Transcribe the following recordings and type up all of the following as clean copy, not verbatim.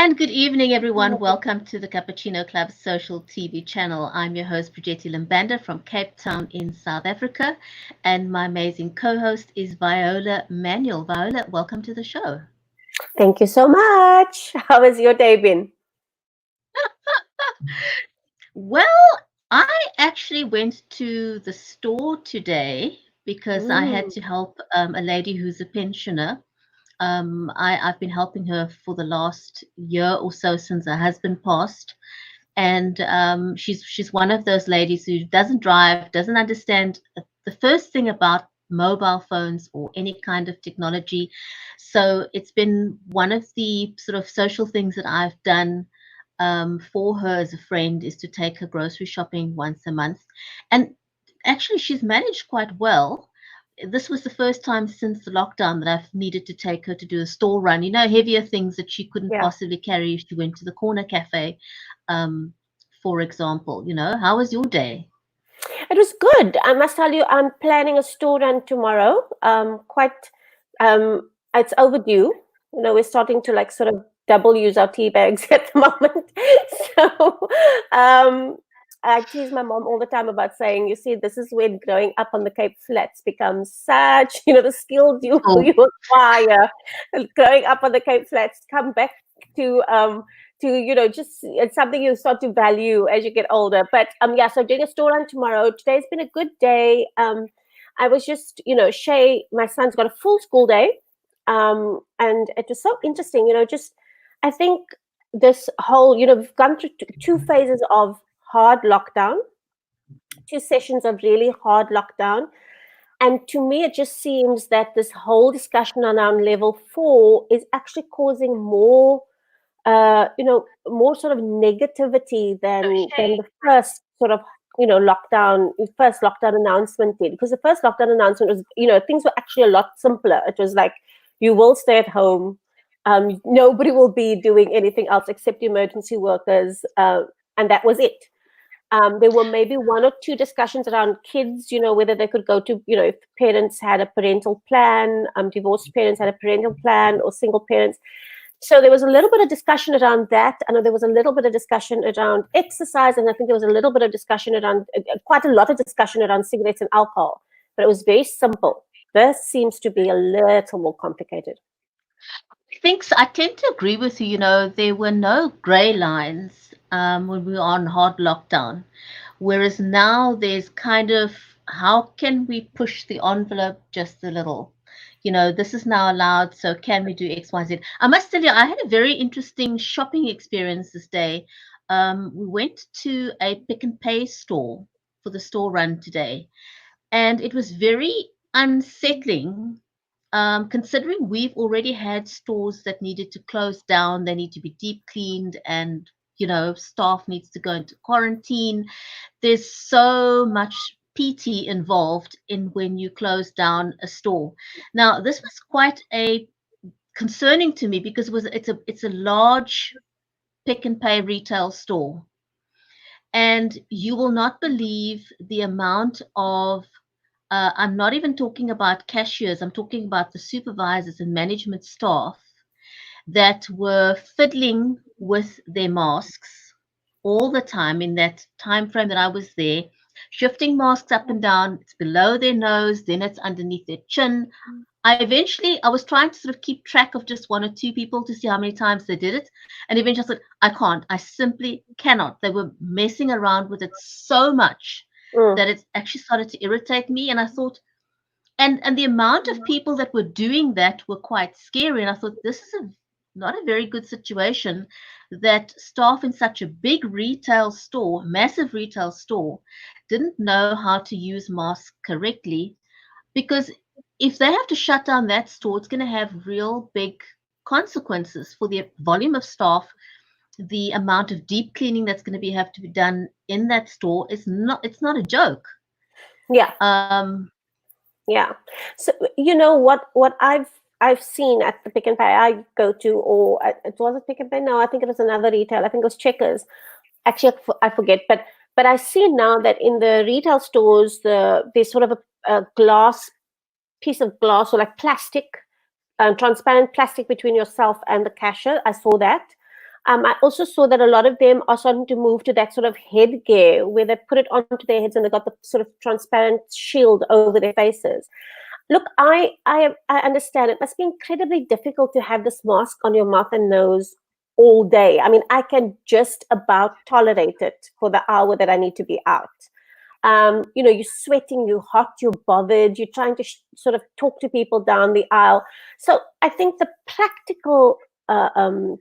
And good evening, everyone. Welcome to the CuppaChino Club social TV channel. I'm your host, Bridgetti Limbanda from Cape Town in South Africa. And my amazing co-host is Viola Manuel. Viola, welcome to the show. Thank you so much. How has your day been? Well, I actually went to the store today because I had Mm, to help a lady who's a pensioner. I've been helping her for the last year or so since her husband passed. And she's one of those ladies who doesn't drive, doesn't understand the first thing about mobile phones or any kind of technology. So it's been one of the sort of social things that I've done for her as a friend is to take her grocery shopping once a month. And actually, she's managed quite well. This was the first time since the lockdown that I've needed to take her to do a store run, heavier things that she couldn't yeah, possibly carry if she went to the corner cafe, um, for example. How was your day? it was good. I must tell you, I'm planning a store run tomorrow. It's overdue. We're starting to like sort of double use our tea bags at the moment. So, um, I tease my mom all the time about saying, you see, this is when growing up on the Cape Flats becomes such, the skills you Oh, you acquire. Growing up on the Cape Flats come back to just it's something you start to value as you get older. But yeah, so doing a store run tomorrow. Today's been a good day. I was just, Shay, my son's got a full school day, and it was so interesting. Just I think this whole, we've gone through two phases of hard lockdown, two sessions of really hard lockdown. And to me, it just seems that this whole discussion around level 4 is actually causing more sort of negativity than the first sort of, first lockdown announcement did. Because the first lockdown announcement was, things were actually a lot simpler. It was like, you will stay at home. Nobody will be doing anything else except emergency workers. And that was it. There were maybe one or two discussions around kids, whether they could go to, if parents had a parental plan, divorced parents had a parental plan, or single parents. So there was a little bit of discussion around that. I know there was a little bit of discussion around exercise, and I think there was a little bit of discussion around, quite a lot of discussion around cigarettes and alcohol. But it was very simple. This seems to be a little more complicated. I tend to agree with you. There were no gray lines when we were on hard lockdown. Whereas now there's kind of how can we push the envelope just a little? This is now allowed, so can we do X, Y, Z? I must tell you, I had a very interesting shopping experience this day. We went to a Pick and Pay store for the store run today, and it was very unsettling. Considering we've already had stores that needed to close down, they need to be deep cleaned, and staff needs to go into quarantine. There's so much PT involved in when you close down a store. Now, this was quite a concerning to me because it's a large Pick and Pay retail store, and you will not believe the amount of I'm not even talking about cashiers, I'm talking about the supervisors and management staff that were fiddling with their masks all the time in that time frame that I was there, shifting masks up and down. It's below their nose, then it's underneath their chin. I was trying to sort of keep track of just one or two people to see how many times they did it. And eventually I said, I can't. I simply cannot. They were messing around with it so much Mm, that it actually started to irritate me. And I thought, and the amount of people that were doing that were quite scary. And I thought, this is not a very good situation that staff in such a big retail store, massive retail store, didn't know how to use masks correctly. Because if they have to shut down that store, it's going to have real big consequences for the volume of staff. The amount of deep cleaning that's going to have to be done in that store is not, it's not a joke. yeah. Um, Yeah. So what I've seen at the Pick and Pay I go to, or it was a Pick and Pay. No, I think it was another retail. I think it was Checkers. Actually, I forget. But I see now that in the retail stores, there's sort of a glass piece of glass or like plastic, transparent plastic between yourself and the cashier. I saw that. I also saw that a lot of them are starting to move to that sort of headgear where they put it onto their heads and they've got the sort of transparent shield over their faces. Look, I understand it must be incredibly difficult to have this mask on your mouth and nose all day. I mean, I can just about tolerate it for the hour that I need to be out. You're sweating, you're hot, you're bothered, you're trying to sort of talk to people down the aisle. So I think the practical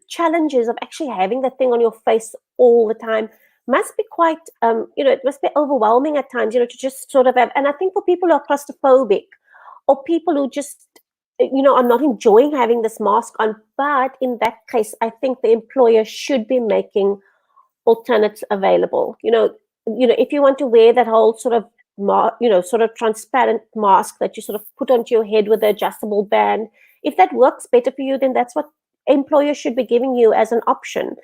challenges of actually having that thing on your face all the time must be quite, it must be overwhelming at times, to just sort of have, and I think for people who are claustrophobic or people who just, are not enjoying having this mask on, but in that case, I think the employer should be making alternates available. If you want to wear that whole sort of sort of transparent mask that you sort of put onto your head with the adjustable band, if that works better for you, then that's what employers should be giving you as an option.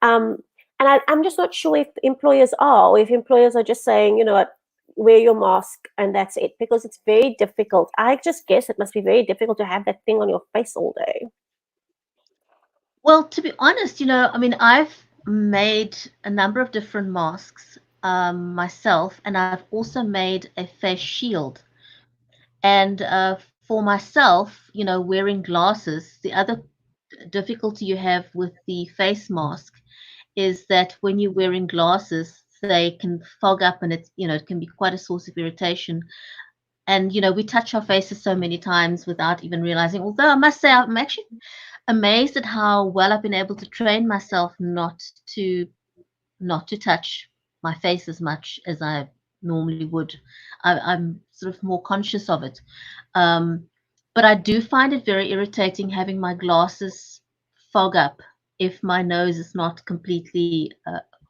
And I'm just not sure if employers are, or if employers are just saying, what, wear your mask and that's it, because it's very difficult. I just guess it must be very difficult to have that thing on your face all day. Well, to be honest, I mean, I've made a number of different masks myself, and I've also made a face shield. And for myself, wearing glasses, the other difficulty you have with the face mask is that when you're wearing glasses, they can fog up and it can be quite a source of irritation. And, we touch our faces so many times without even realizing. Although I must say, I'm actually amazed at how well I've been able to train myself not to touch my face as much as I normally would. I'm sort of more conscious of it. Um, but I do find it very irritating having my glasses fog up if my nose is not completely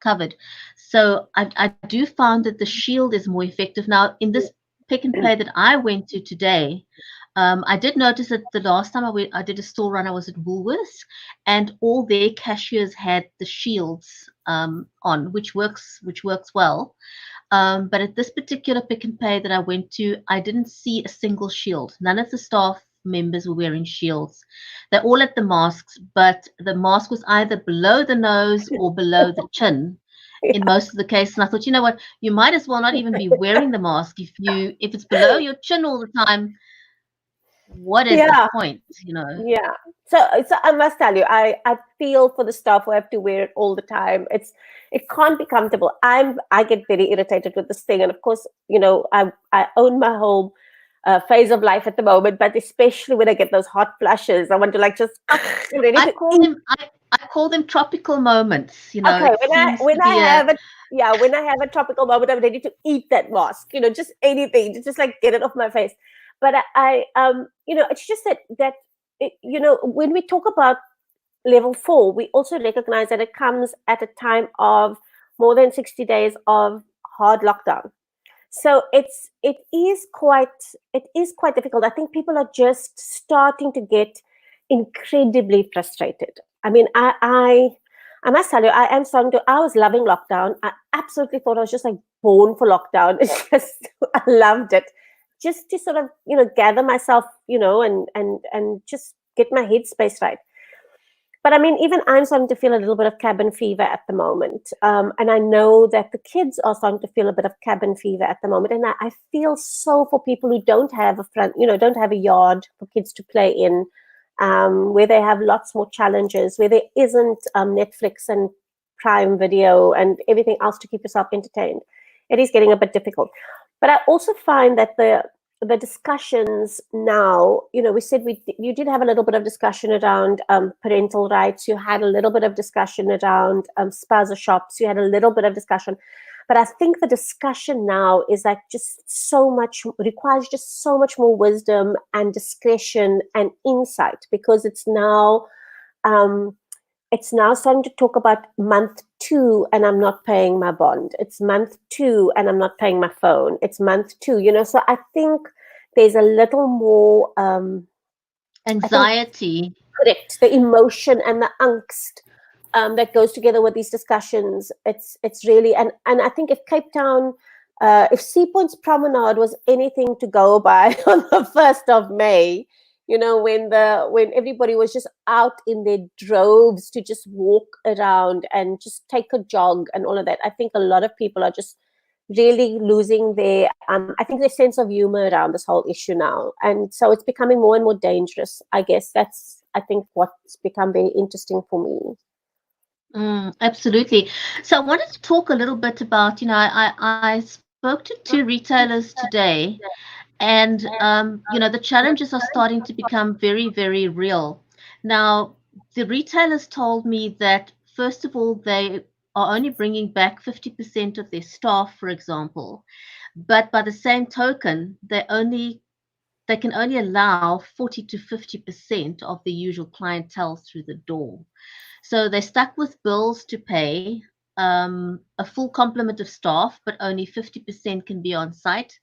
covered. So I do find that the shield is more effective. Now, in this Pick and Pay that I went to today, I did notice that the last time I did a store run, I was at Woolworths, and all their cashiers had the shields on, which works well. But at this particular Pick and Pay that I went to, I didn't see a single shield. None of the staff members were wearing shields. They all had the masks, but the mask was either below the nose or below the chin in most of the cases. And I thought, you know what, you might as well not even be wearing the mask if it's below your chin all the time. What is the Yeah. point? Yeah. So I must tell you, I feel for the staff who have to wear it all the time. It can't be comfortable. I get very irritated with this thing, and of course, I own my whole phase of life at the moment, but especially when I get those hot flushes, I want to like just ready I to call eat. them I call them tropical moments. Okay, It seems to be when I have a tropical moment, I'm ready to eat that mask. Just anything to just like get it off my face. But it's just that when we talk about level 4, we also recognize that it comes at a time of more than 60 days of hard lockdown. So it is quite difficult. I think people are just starting to get incredibly frustrated. I mean, I must tell you, I was loving lockdown. I absolutely thought I was just like born for lockdown. It's just, I loved it. Just to sort of, gather myself, and just get my headspace right. But I mean, even I'm starting to feel a little bit of cabin fever at the moment. And I know that the kids are starting to feel a bit of cabin fever at the moment. And I feel so for people who don't have don't have a yard for kids to play in, where they have lots more challenges, where there isn't Netflix and Prime Video and everything else to keep yourself entertained. It is getting a bit difficult. But I also find that the discussions now, we said you did have a little bit of discussion around parental rights. You had a little bit of discussion around spaza shops. You had a little bit of discussion. But I think the discussion now is like requires just so much more wisdom and discretion and insight, because it's now starting to talk about month 2 and I'm not paying my bond. It's month 2 and I'm not paying my phone. It's month 2, So I think there's a little more anxiety. correct, the emotion and the angst that goes together with these discussions. It's really, and I think if Cape Town, if Sea Point's promenade was anything to go by on the 1st of May, when everybody was just out in their droves to just walk around and just take a jog and all of that. I think a lot of people are just really losing their I think their sense of humor around this whole issue now, and so it's becoming more and more dangerous. I guess that's, I think, what's become very interesting for me. Absolutely. So I wanted to talk a little bit about, I spoke to two retailers today, and the challenges are starting to become very, very real. Now, the retailers told me that first of all, they are only bringing back 50% of their staff, for example, but by the same token, they can only allow 40 to 50% of the usual clientele through the door. So they're stuck with bills to pay, a full complement of staff, but only 50% can be on site,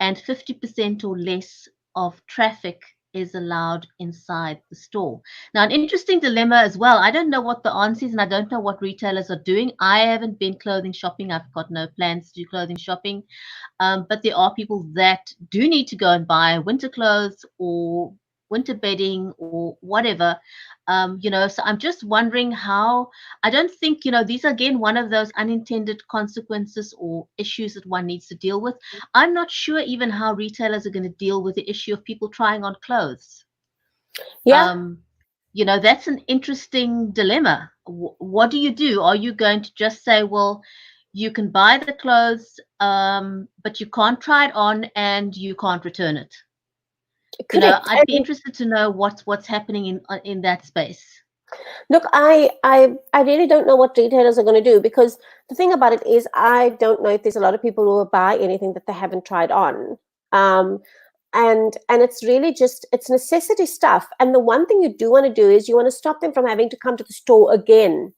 and 50% or less of traffic is allowed inside the store. Now, an interesting dilemma as well. I don't know what the answer is, and I don't know what retailers are doing. I haven't been clothing shopping. I've got no plans to do clothing shopping. But there are people that do need to go and buy winter clothes or winter bedding or whatever. So I'm just wondering how, I don't think, these are again one of those unintended consequences or issues that one needs to deal with. I'm not sure even how retailers are going to deal with the issue of people trying on clothes. Yeah. That's an interesting dilemma. What do you do? Are you going to just say, well, you can buy the clothes, but you can't try it on and you can't return it? Correct. I'd be interested to know what's happening in that space. Look, I really don't know what retailers are going to do, because the thing about it is I don't know if there's a lot of people who will buy anything that they haven't tried on. Um, and it's really just, it's necessity stuff. And the one thing you do want to do is you want to stop them from having to come to the store again.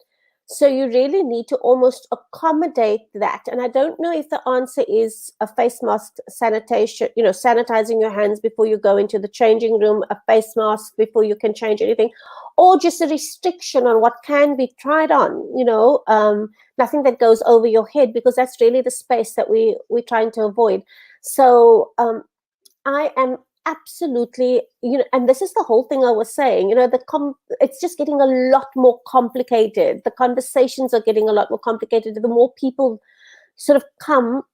So you really need to almost accommodate that. And I don't know if the answer is a face mask, sanitation, sanitizing your hands before you go into the changing room, a face mask before you can change anything, or just a restriction on what can be tried on, nothing that goes over your head, because that's really the space that we're trying to avoid. So I am absolutely, and this is the whole thing I was saying, it's just getting a lot more complicated. The conversations are getting a lot more complicated. The more people sort of come,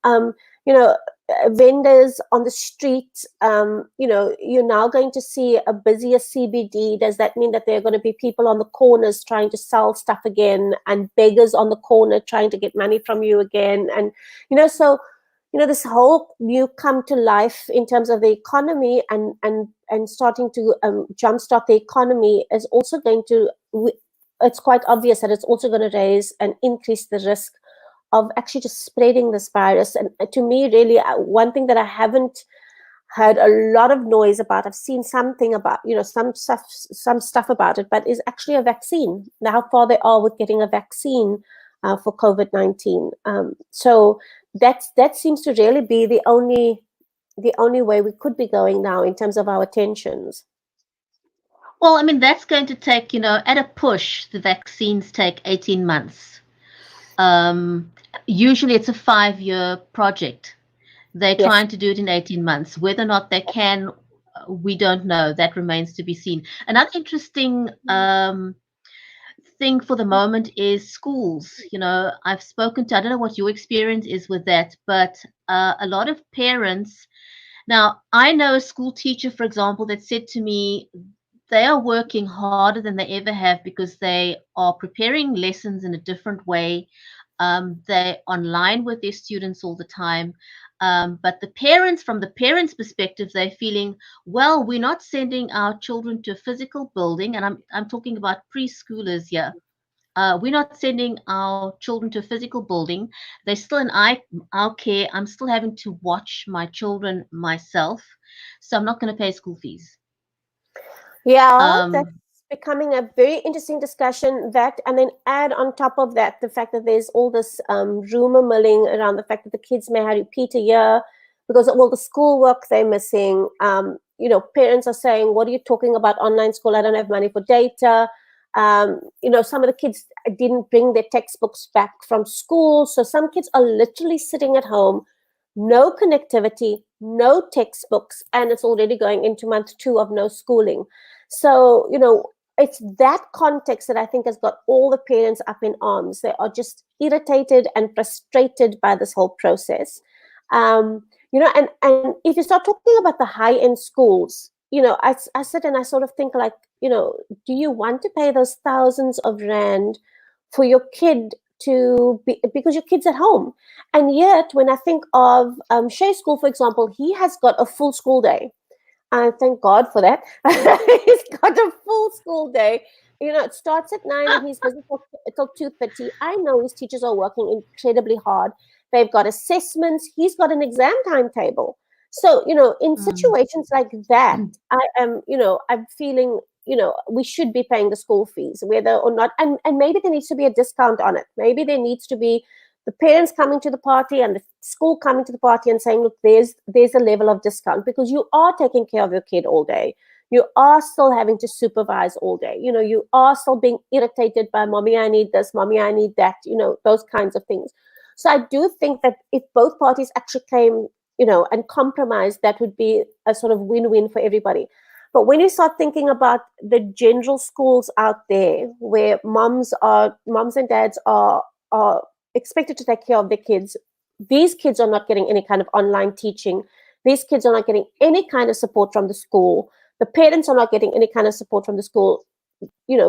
vendors on the street, you're now going to see a busier CBD. Does that mean that there are going to be people on the corners trying to sell stuff again, and beggars on the corner trying to get money from you again? And, so this whole new come to life in terms of the economy and starting to jumpstart the economy is also going to, it's quite obvious that it's also going to raise and increase the risk of actually just spreading this virus. And to me, really, one thing that I haven't heard a lot of noise about, I've seen something about, some stuff about it, but is actually a vaccine. Now, how far they are with getting a vaccine for COVID-19. So that seems to really be the only way we could be going now in terms of our tensions. Well, I mean, that's going to take, at a push, the vaccines take 18 months. Usually it's a 5-year project. They're Yes. trying to do it in 18 months. Whether or not they can, we don't know. That remains to be seen. Another interesting thing for the moment is schools. I've spoken to, I don't know what your experience is with that, but a lot of parents. Now, I know a school teacher, for example, that said to me, they are working harder than they ever have because they are preparing lessons in a different way. They're online with their students all the time. But the parents, from the parents' perspective, they're feeling, well, we're not sending our children to a physical building, and I'm talking about preschoolers here. We're not sending our children to a physical building. They're still in our care. I'm still having to watch my children myself, so I'm not going to pay school fees. Yeah, that's Um, becoming a very interesting discussion. That, and then add on top of that the fact that there's all this rumor milling around the fact that the kids may have to repeat a year because of all the schoolwork they're missing. Parents are saying, "What are you talking about online school? I don't have money for data." Some of the kids didn't bring their textbooks back from school, so some kids are literally sitting at home no connectivity, no textbooks, and it's already going into month 2 of no schooling. So, it's that context that I think has got all the parents up in arms. They are just irritated and frustrated by this whole process. And if you start talking about the high end schools, I sit and I sort of think like, do you want to pay those thousands of rand for your kid to be, because your kid's at home? And yet, when I think of Shea School, for example, he has got a full school day. And thank God for that. He's got a full school day. It starts at 9 and he's busy till 2:30. I know his teachers are working incredibly hard. They've got assessments. He's got an exam timetable. So, in Mm. situations like that, I'm feeling, we should be paying the school fees, whether or not, and maybe there needs to be a discount on it. Maybe there needs to be the parents coming to the party and the school coming to the party and saying, look, there's a level of discount, because you are taking care of your kid all day. You are still having to supervise all day. You are still being irritated by, mommy, I need this, mommy, I need that, those kinds of things. So I do think that if both parties actually came, and compromised, that would be a sort of win-win for everybody. But when you start thinking about the general schools out there where moms and dads are expected to take care of their kids, these kids are not getting any kind of online teaching. These kids are not getting any kind of support from the school. The parents are not getting any kind of support from the school.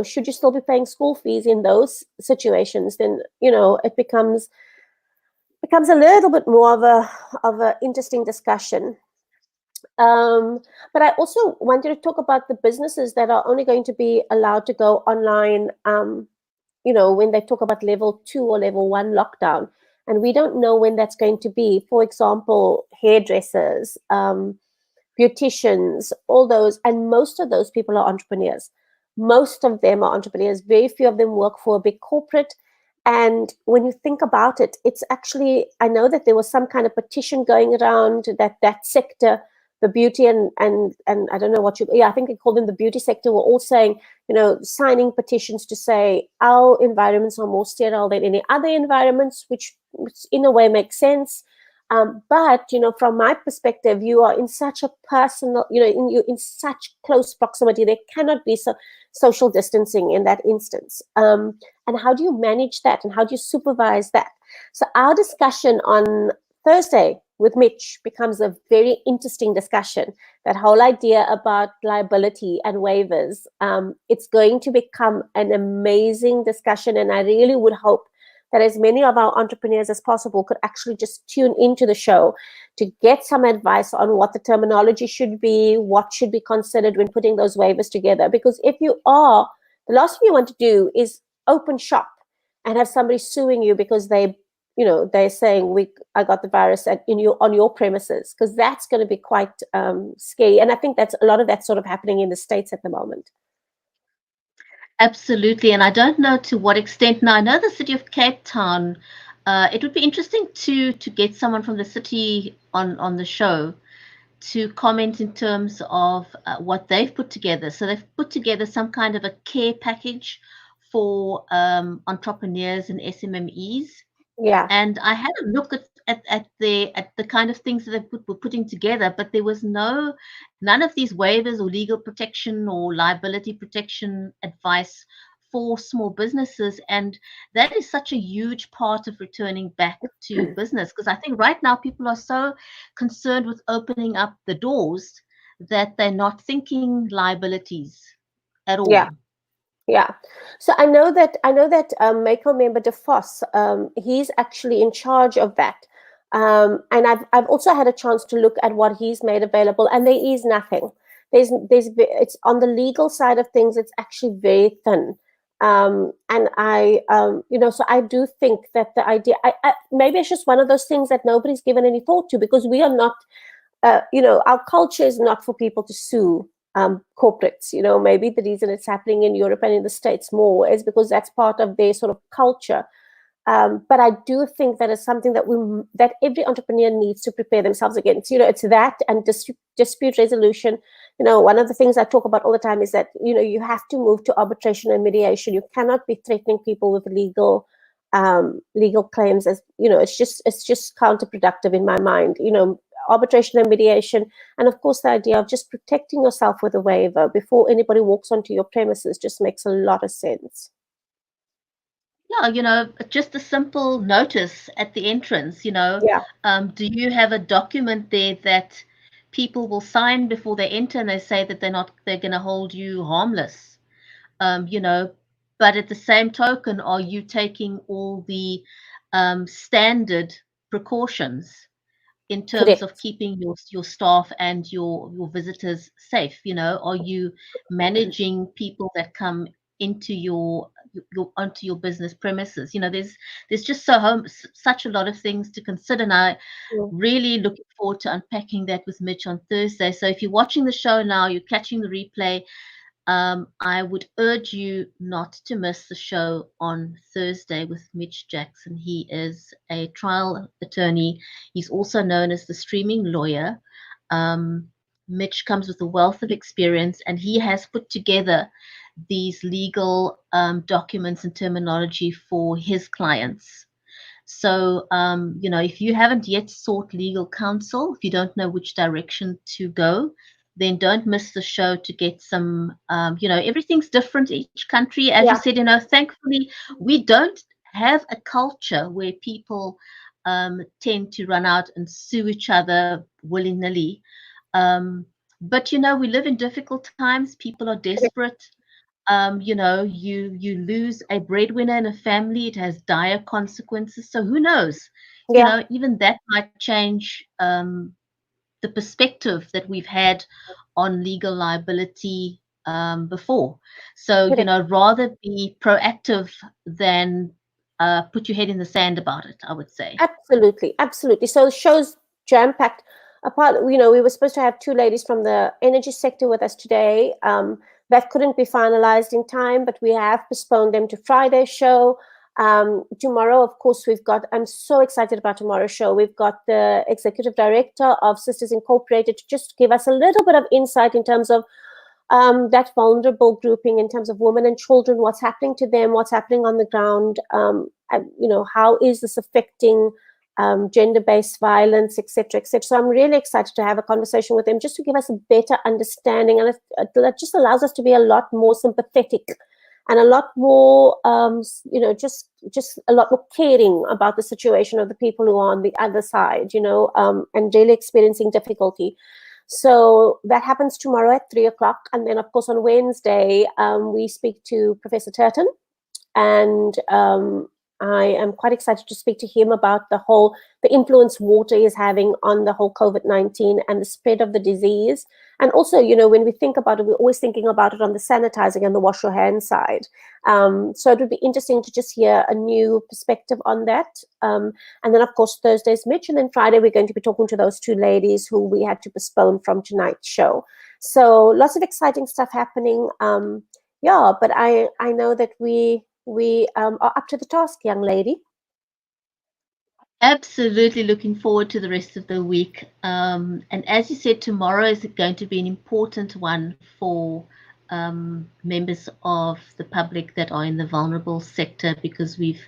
Should you still be paying school fees in those situations? Then it becomes a little bit more of a interesting discussion. Um, but I also wanted to talk about the businesses that are only going to be allowed to go online. When they talk about level 2 or level 1 lockdown, and we don't know when that's going to be. For example, hairdressers, beauticians, all those, and most of those people are entrepreneurs. Most of them are entrepreneurs. Very few of them work for a big corporate. And when you think about it, it's actually, I know that there was some kind of petition going around that sector, the beauty and I don't know what I think they call them the beauty sector, were all saying, signing petitions to say our environments are more sterile than any other environments, which in a way makes sense. But from my perspective, you are in such a personal, you're in such close proximity. There cannot be social distancing in that instance. And how do you manage that, and how do you supervise that? So our discussion on Thursday with Mitch becomes a very interesting discussion. That whole idea about liability and waivers, it's going to become an amazing discussion, and I really would hope that as many of our entrepreneurs as possible could actually just tune into the show to get some advice on what the terminology should be, what should be considered when putting those waivers together. Because if you are, the last thing you want to do is open shop and have somebody suing you because they're saying I got the virus on your premises, because that's going to be quite scary. And I think that's a lot of that sort of happening in the States at the moment. Absolutely, and I don't know to what extent. Now, I know the city of Cape Town. It would be interesting to get someone from the city on the show to comment in terms of what they've put together. So they've put together some kind of a care package for entrepreneurs and SMMEs. Yeah. And I had a look at the kind of things that were putting together, but there was none of these waivers or legal protection or liability protection advice for small businesses. And that is such a huge part of returning back to business, because I think right now people are so concerned with opening up the doors that they're not thinking liabilities at Yeah. all. Yeah. So I know that Mako member DeFoss, he's actually in charge of that. And I've also had a chance to look at what he's made available, and there is nothing. It's on the legal side of things. It's actually very thin. And so I do think that the idea, maybe it's just one of those things that nobody's given any thought to, because we are not, our culture is not for people to sue corporates. Maybe the reason it's happening in Europe and in the States more is because that's part of their sort of culture. But I do think that is something that every entrepreneur needs to prepare themselves against. It's that and dispute resolution. One of the things I talk about all the time is that you have to move to arbitration and mediation. You cannot be threatening people with legal legal claims as, it's just counterproductive in my mind. Arbitration and mediation, and of course the idea of just protecting yourself with a waiver before anybody walks onto your premises just makes a lot of sense. Yeah, just a simple notice at the entrance, Yeah, do you have a document there that people will sign before they enter and they say that they're going to hold you harmless? um, you know, but at the same token, are you taking all the standard precautions in terms of correct. keeping your staff and your visitors safe? Are you managing people that come into your onto your business premises? There's just such a lot of things to consider, and I Mm. really looking forward to unpacking that with Mitch on Thursday. So if you're watching the show now, you're catching the replay, I would urge you not to miss the show on Thursday with Mitch Jackson. He is a trial attorney. He's also known as the streaming lawyer. Mitch comes with a wealth of experience, and he has put together these legal documents and terminology for his clients. So, if you haven't yet sought legal counsel, if you don't know which direction to go, then don't miss the show to get some, everything's different each country. As you Yeah, said, thankfully, we don't have a culture where people tend to run out and sue each other willy-nilly. But, we live in difficult times. People are correct. desperate. You lose a breadwinner in a family, it has dire consequences. So who knows? Yeah, Even that might change the perspective that we've had on legal liability before. So, correct. rather be proactive than put your head in the sand about it, I would say. Absolutely, absolutely. So the show's jam packed. Apart, we were supposed to have two ladies from the energy sector with us today. That couldn't be finalized in time, but we have postponed them to Friday's show. Tomorrow, of course, we've got. I'm so excited about tomorrow's show. We've got the executive director of Sisters Incorporated to just give us a little bit of insight in terms of that vulnerable grouping, in terms of women and children, what's happening to them, what's happening on the ground, and, how is this affecting gender-based violence, etc., etc. So I'm really excited to have a conversation with them just to give us a better understanding, and it just allows us to be a lot more sympathetic and a lot more, just a lot more caring about the situation of the people who are on the other side, and really experiencing difficulty. So that happens tomorrow at 3 o'clock. And then, of course, on Wednesday, we speak to Professor Turton. And I am quite excited to speak to him about the influence water is having on the whole COVID-19 and the spread of the disease. And also, when we think about it, we're always thinking about it on the sanitizing and the wash your hands side. So it would be interesting to just hear a new perspective on that. And then, of course, Thursday's Mitch. And then Friday, we're going to be talking to those two ladies who we had to postpone from tonight's show. So lots of exciting stuff happening. Yeah, but I know that we are up to the task, young lady. Absolutely looking forward to the rest of the week. And as you said, tomorrow is going to be an important one for members of the public that are in the vulnerable sector, because we've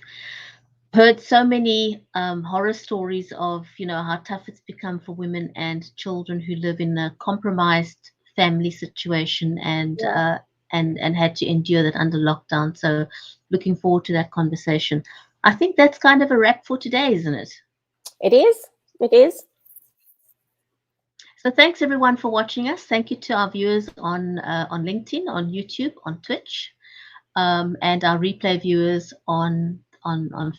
heard so many horror stories of how tough it's become for women and children who live in a compromised family situation, and Yeah, had to endure that under lockdown. So looking forward to that conversation. I think that's kind of a wrap for today, isn't it? it is. It is. So thanks everyone for watching us. Thank you to our viewers on LinkedIn, on YouTube, on Twitch, and our replay viewers on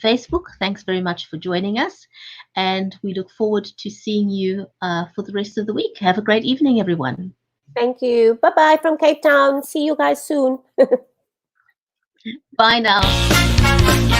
Facebook. Thanks very much for joining us, and we look forward to seeing you for the rest of the week. Have a great evening, everyone. Thank you. Bye bye from Cape Town. See you guys soon. Bye now.